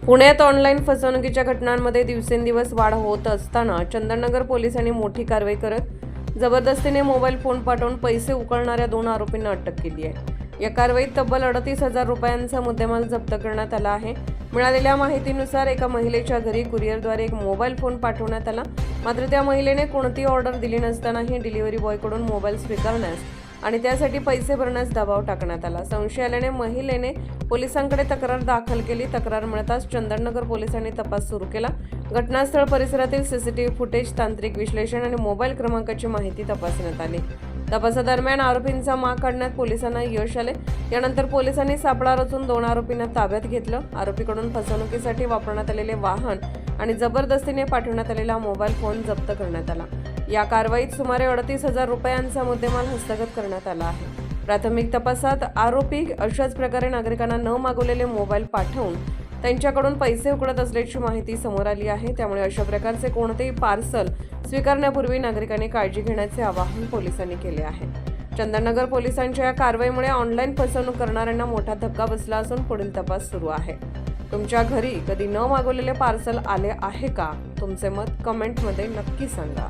पुण्यात ऑनलाईन फसवणुकीच्या घटनांमध्ये दिवसेंदिवस वाढ होत असताना चंदननगर पोलिसांनी मोठी कारवाई करत जबरदस्तीने मोबाईल फोन पाठवून पैसे उकळणाऱ्या 2 आरोपींना अटक केली आहे। या कारवाईत तब्बल 38,000 रुपयांचा मुद्देमाल जप्त करण्यात आला आहे। मिळालेल्या माहितीनुसार एका महिलेच्या घरी कुरिअरद्वारे एक मोबाईल फोन पाठवण्यात आला, मात्र त्या महिलेने कोणतीही ऑर्डर दिली नसतानाही डिलिव्हरी बॉयकडून मोबाईल स्वीकारण्यास आणि त्यासाठी पैसे भरण्यास दबाव टाकण्यात आला। संशय आल्याने महिलेने पोलिसांकडे तक्रार दाखल केली। तक्रार मिळताच चंदननगर पोलिसांनी तपास सुरू केला। घटनास्थळ परिसरातील सीसीटीव्ही फुटेज, तांत्रिक विश्लेषण आणि मोबाईल क्रमांकाची माहिती तपासण्यात आली। तपासादरम्यान आरोपींचा माग काढण्यात पोलिसांना यश आले। यानंतर पोलिसांनी सापळा रचून 2 आरोपींना ताब्यात घेतलं। आरोपीकडून फसवणुकीसाठी वापरण्यात आलेले वाहन आणि जबरदस्तीने पाठवण्यात आलेला मोबाईल फोन जप्त करण्यात आला। या कारवाईत सुमारे 38,000 रुपयांचा मुद्देमाल हस्तगत करण्यात आला आहे। प्राथमिक तपासात आरोपी अशाच प्रकारे नागरिकांना न मागवलेले मोबाईल पाठवून त्यांच्याकडून पैसे उकळत असल्याची माहिती समोर आली आहे। त्यामुळे अशा प्रकारचे कोणतेही पार्सल स्वीकारण्यापूर्वी नागरिकांनी काळजी घेण्याचे आवाहन पोलिसांनी केले आहे। चंदननगर पोलिसांच्या या कारवाईमुळे ऑनलाईन फसवणूक करणाऱ्यांना मोठा धक्का बसला असून पुढील तपास सुरू आहे। तुमच्या घरी कधी न मागवलेले पार्सल आले आहे का? तुमचे मत कमेंटमध्ये नक्की सांगा।